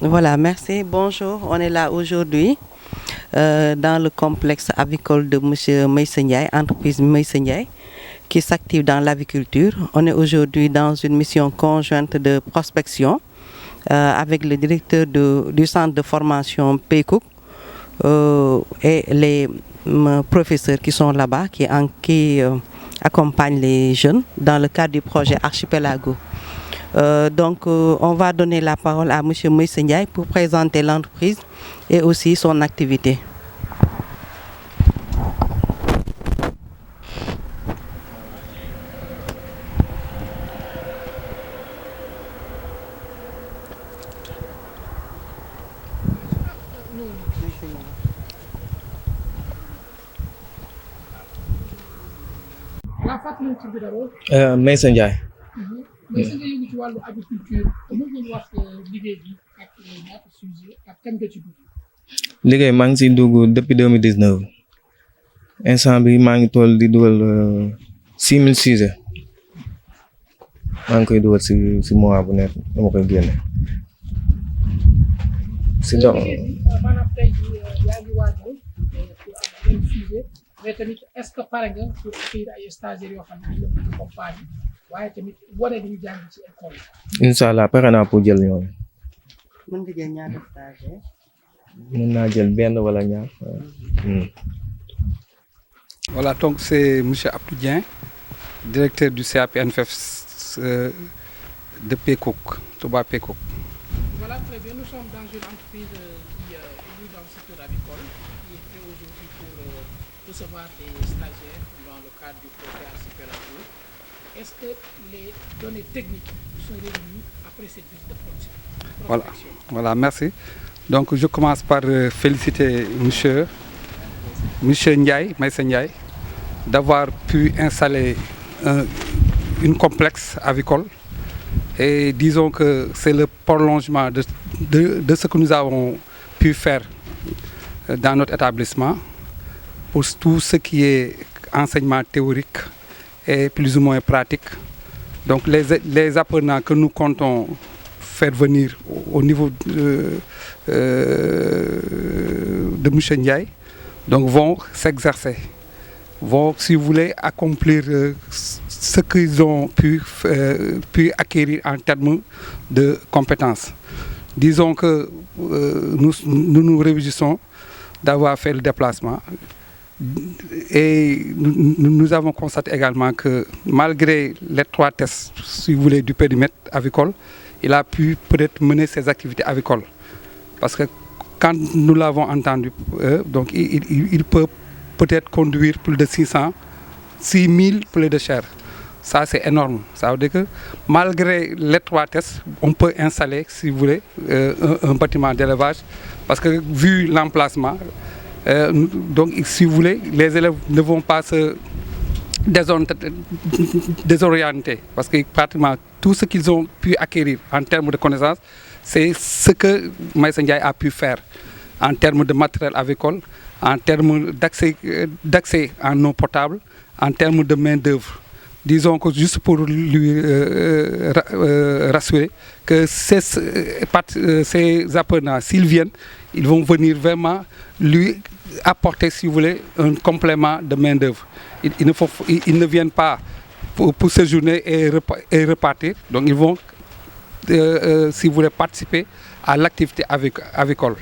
Voilà, merci. Bonjour, on est là aujourd'hui dans le complexe avicole de M. Meïssa Ndiaye, entreprise Meïssa Ndiaye, qui s'active dans l'aviculture. On est aujourd'hui dans une mission conjointe de prospection avec le directeur du centre de formation PECOOK et les professeurs qui sont là-bas, qui accompagnent les jeunes dans le cadre du projet Archipelago. On va donner la parole à M. Meïssa Ndiaye pour présenter l'entreprise et aussi son activité. Meïssa Ndiaye. mais sa nga yëngu ci wàllu agriculture mën ngeen wax liggéey bi ak ñaata sujet ak kañ nga ci dugg. liggéey maa ngi siy dugg depuis 2019 instant bi maa ngi toll di dugal 6000 sujets maa ngi koy dugal si mois bu nekk dama koy génne. si dox maanaam tey jii yaa ngi waajal pour am benn sujet mais tamit est-ce que pare nga pour accueillir ay stagiaires yoo xam ne dañu la accompagner waaye tamit wane ni ñu jàng ci école yi. incha allah pare naa pour jël ñoom. mën nga jël ñaata stagiaires. mën naa jël benn wala ñaar. Voilà, donc c'est M. Abdou Dieng, directeur du CAPNFF de PECOOK, Touba PECOOK. Voilà, très bien. Nous sommes dans une entreprise qui évolue dans le secteur avicole, qui est prête aujourd'hui pour recevoir des stagiaires dans le cadre du projet Archipelago. Est-ce que les données techniques sont réunies après cette visite de prospection? Voilà, merci. Donc je commence par féliciter M. Ndiaye, Meïssa Ndiaye, d'avoir pu installer une complexe avicole. Et disons que c'est le prolongement de ce que nous avons pu faire dans notre établissement pour tout ce qui est enseignement théorique et plus ou moins pratique. Donc les apprenants que nous comptons faire venir au niveau de M. Ndiaye donc vont s'exercer, vont, si vous voulez, accomplir ce qu'ils ont pu acquérir en termes de compétences. Disons que nous nous réjouissons d'avoir fait le déplacement et nous avons constaté également que malgré l'étroitesse, si vous voulez, du périmètre avicole, il a pu peut-être mener ses activités avicoles. Parce que quand nous l'avons entendu, donc il peut peut-être conduire plus de 6 000 poulets de chair. Ça, c'est énorme. Ça veut dire que malgré l'étroitesse, on peut installer, si vous voulez, un bâtiment d'élevage. Parce que vu l'emplacement, donc si vous voulez, les élèves ne vont pas se désorienter. Parce que pratiquement tout ce qu'ils ont pu acquérir en termes de connaissances, c'est ce que Meïssa Ndiaye a pu faire en termes de matériel avicole, en termes d'accès en eau potable, en termes de main-d'œuvre. Disons que juste pour lui rassurer que ces apprenants, s'ils viennent, ils vont venir vraiment lui apporter, si vous voulez, un complément de main-d'œuvre. Ils ne viennent pas pour séjourner et repartir. Donc ils vont, si vous voulez, participer à l'activité avicole.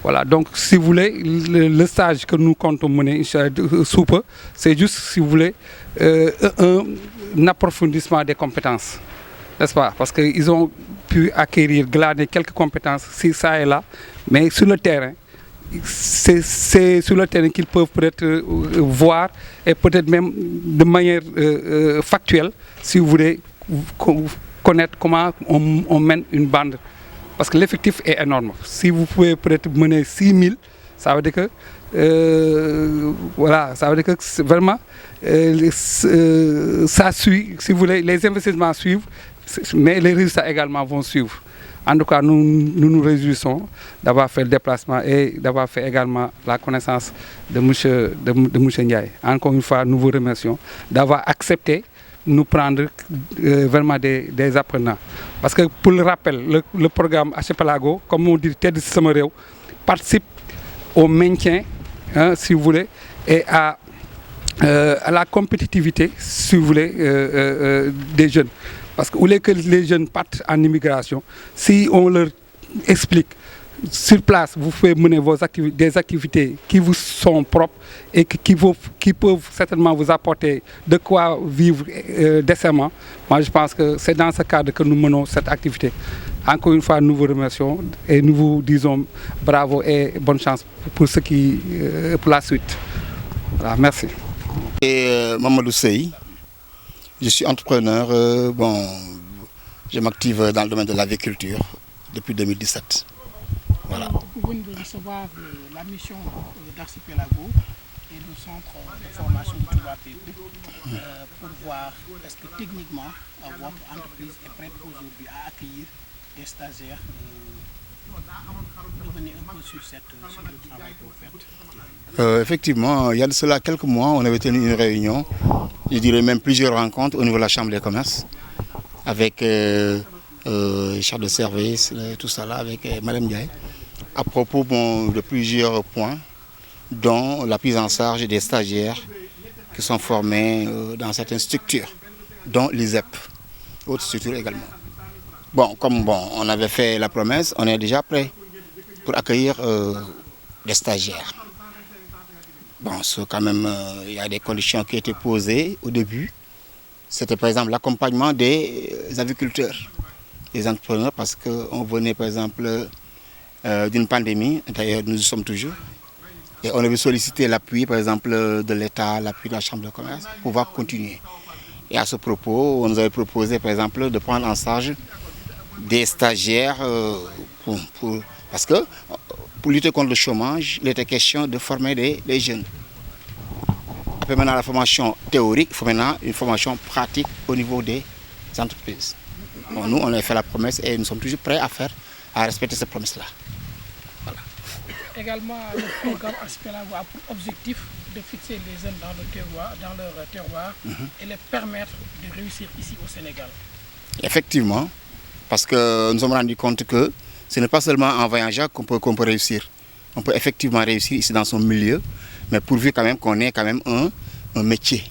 Voilà, donc si vous voulez, le stage que nous comptons mener sous peu, c'est juste, si vous voulez, un approfondissement des compétences, n'est-ce pas? Parce qu'ils ont pu acquérir, glaner quelques compétences, si ça et là, mais sur le terrain, c'est sur le terrain qu'ils peuvent peut-être voir et peut-être même de manière factuelle, si vous voulez, connaître comment on mène une bande. Parce que l'effectif est énorme. Si vous pouvez peut-être mener 6 000, ça veut dire que, voilà, ça veut dire que vraiment, ça suit, si vous voulez, les investissements suivent, mais les résultats également vont suivre. En tout cas, nous nous réjouissons d'avoir fait le déplacement et d'avoir fait également la connaissance de M. Ndiaye. Encore une fois, nous vous remercions d'avoir accepté nous prendre vraiment des apprenants. Parce que pour le rappel, le programme Archipelago, comme on dit, Tedd Si Sama Réew, participe au maintien, hein, si vous voulez, et à la compétitivité, si vous voulez, des jeunes. Parce que où est que les jeunes partent en immigration, si on leur explique sur place, vous pouvez mener des activités qui vous sont propres et qui peuvent certainement vous apporter de quoi vivre décemment. Moi, je pense que c'est dans ce cadre que nous menons cette activité. Encore une fois, nous vous remercions et nous vous disons bravo et bonne chance pour pour la suite. Voilà, merci. Et Mamadou Sey, je suis entrepreneur. Je m'active dans le domaine de l'agriculture depuis 2017. Voilà. Vous venez de recevoir la mission d'Archipelago et du centre de formation de Touba PP pour voir est-ce que techniquement votre entreprise est prête aujourd'hui à accueillir des stagiaires. Revenez un peu sur le travail que vous faites. Effectivement, il y a de cela quelques mois, on avait tenu une réunion, je dirais même plusieurs rencontres au niveau de la Chambre des commerces avec les chefs de service, tout ça là, avec Mme Ndiaye, à propos de plusieurs points, dont la prise en charge des stagiaires qui sont formés dans certaines structures, dont l'ISEP, autres structures également. Comme on avait fait la promesse, on est déjà prêt pour accueillir des stagiaires. Quand même, il y a des conditions qui étaient posées au début. C'était par exemple l'accompagnement des agriculteurs, des entrepreneurs, parce qu'on venait par exemple d'une pandémie, d'ailleurs nous y sommes toujours, et on avait sollicité l'appui par exemple de l'État, l'appui de la Chambre de commerce pour pouvoir continuer. Et à ce propos, on nous avait proposé par exemple de prendre en charge des stagiaires parce que pour lutter contre le chômage, il était question de former des jeunes. Après maintenant la formation théorique, il faut maintenant une formation pratique au niveau des entreprises. Nous, on a fait la promesse et nous sommes toujours prêts à respecter cette promesse-là. Voilà. Également, le programme Archipelago a pour objectif de fixer les jeunes dans leur terroir et les permettre de réussir ici au Sénégal. Effectivement, parce que nous nous sommes rendus compte que ce n'est pas seulement en voyageant qu'on peut réussir. On peut effectivement réussir ici dans son milieu, mais pourvu quand même qu'on ait quand même un métier.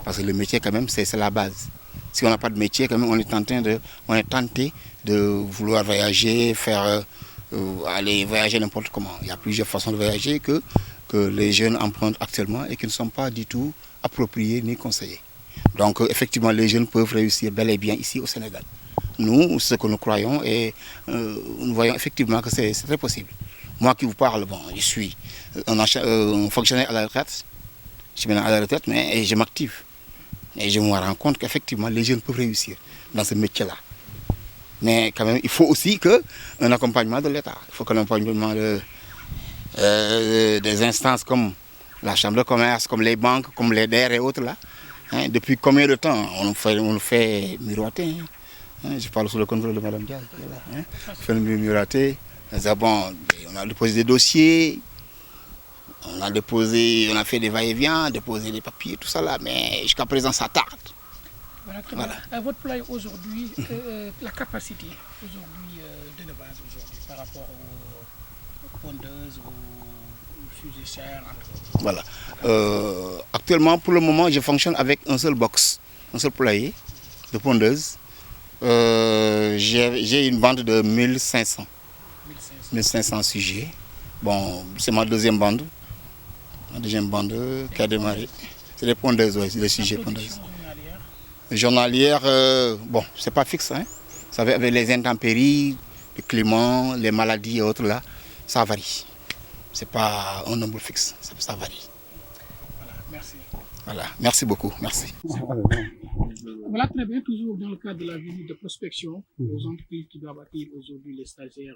Parce que le métier quand même c'est la base. Si on n'a pas de métier, quand même on est tenté de vouloir voyager, aller voyager n'importe comment. Il y a plusieurs façons de voyager que les jeunes empruntent actuellement et qui ne sont pas du tout appropriées ni conseillées. Donc effectivement les jeunes peuvent réussir bel et bien ici au Sénégal. Nous, ce que nous croyons et nous voyons effectivement que c'est très possible. Moi qui vous parle, je suis un fonctionnaire à la retraite, je suis maintenant à la retraite, mais je m'active. Et je me rends compte qu'effectivement les jeunes peuvent réussir dans ce métier-là. Mais quand même, il faut aussi un accompagnement de l'État. Il faut qu'un accompagnement des instances comme la Chambre de commerce, comme les banques, comme les DER et autres là. Depuis combien de temps on fait miroiter. Je parle sous le contrôle de Mme Diaz. On fait miroiter. On a déposé des dossiers, on a fait des va-et-vient, déposé des papiers, tout ça là, mais jusqu'à présent ça tarde. Voilà. Votre plan aujourd'hui, la capacité aujourd'hui d'élevage aujourd'hui par rapport aux pondeuses, aux sujets chers, entre autres. Voilà. Actuellement, pour le moment, je fonctionne avec un seul box, un seul poulailler de pondeuses. J'ai une bande de 1500 sujets. C'est ma deuxième bande. Qui a démarré. C'est des pondeuses, oui, des sujets pondeuses. Journalière, c'est pas fixe. Vous savez, avec les intempéries, le climat, les maladies et autres là, ça varie. C'est pas un nombre fixe, ça varie. Voilà, merci. Voilà, merci beaucoup, merci. Voilà très bien, toujours dans le cadre de la visite de prospection aux entreprises qui doivent accueillir aujourd'hui les stagiaires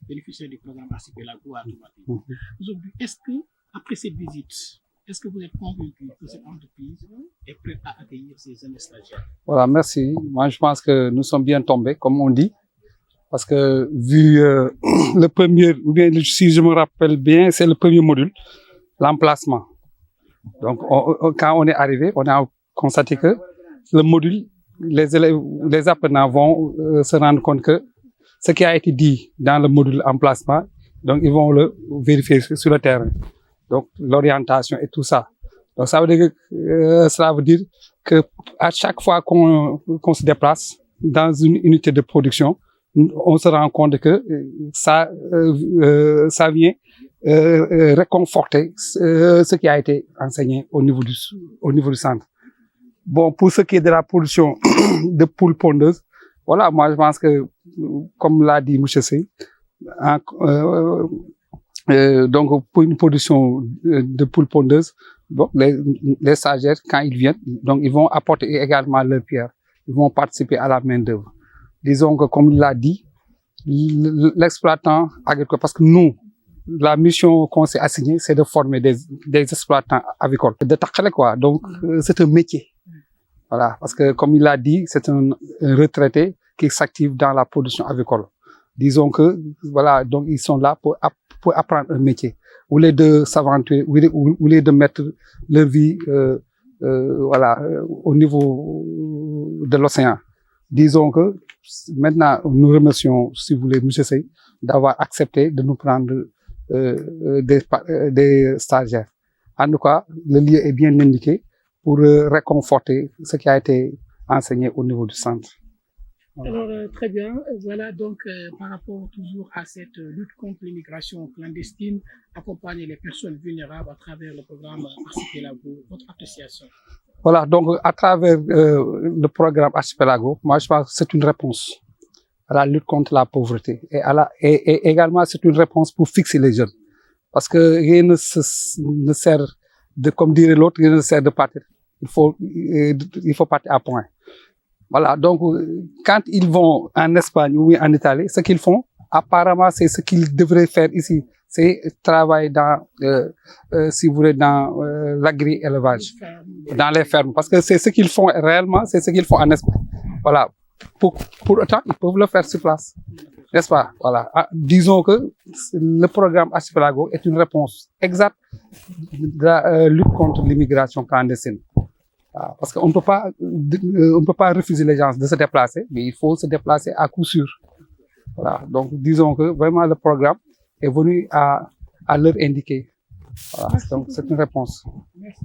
bénéficiaires du programme Archipelago à Touba. Aujourd'hui, est-ce que, après cette visite, est-ce que vous êtes convaincu que cette entreprise est prête à accueillir ces jeunes stagiaires? Voilà, merci. Moi, je pense que nous sommes bien tombés, comme on dit. Parce que vu le premier, ou bien si je me rappelle bien, c'est le premier module, l'emplacement. Donc, quand on est arrivé, on a constaté que le module, les apprenants vont se rendre compte que ce qui a été dit dans le module emplacement, donc ils vont le vérifier sur le terrain. Donc l'orientation et tout ça. Donc ça veut dire que cela veut dire que à chaque fois qu'on se déplace dans une unité de production, on se rend compte que ça vient réconforter ce qui a été enseigné au niveau du centre. Bon, pour ce qui est de la production de poules pondeuses, voilà, moi je pense que, comme l'a dit M. Sey, donc pour une production de poules pondeuses, bon, les stagiaires, quand ils viennent, donc ils vont apporter également leur pierre. Ils vont participer à la main-d'œuvre. Disons que, comme il l'a dit, l'exploitant agricole, parce que nous, la mission qu'on s'est assignée, c'est de former des exploitants avicoles, de Takhale, quoi. Donc, c'est un métier. Voilà. Parce que, comme il l'a dit, c'est un retraité qui s'active dans la production avicole. Disons que, voilà, donc ils sont là pour apprendre un métier. Au lieu de s'aventurer, au lieu de mettre leur vie, voilà, au niveau de l'océan. Disons que maintenant, nous remercions, si vous voulez, M. Sey, d'avoir accepté de nous prendre des stagiaires. En tout cas, le lieu est bien indiqué pour réconforter ce qui a été enseigné au niveau du centre. Alors, très bien. Voilà, donc, par rapport toujours à cette lutte contre l'immigration clandestine, accompagner les personnes vulnérables à travers le programme Archipelago, votre appréciation. Voilà, donc, à travers le programme Archipelago, moi, je pense que c'est une réponse à la lutte contre la pauvreté. Et également, c'est une réponse pour fixer les jeunes. Parce que rien ne sert de, comme dirait l'autre, rien ne sert de partir. Il faut partir à point. Voilà, donc quand ils vont en Espagne ou en Italie, ce qu'ils font, apparemment, c'est ce qu'ils devraient faire ici. C'est travailler dans, si vous voulez, dans l'agri-élevage, dans les fermes. Parce que c'est ce qu'ils font réellement, c'est ce qu'ils font en Espagne. Voilà. Pour autant, ils peuvent le faire sur place. N'est-ce pas? Voilà. Disons que le programme Archipelago est une réponse exacte de la lutte contre l'immigration clandestine. Parce qu'on ne peut pas refuser les gens de se déplacer, mais il faut se déplacer à coup sûr. Voilà. Donc, disons que vraiment le programme est venu à leur indiquer. Voilà. Donc, c'est une réponse. Merci.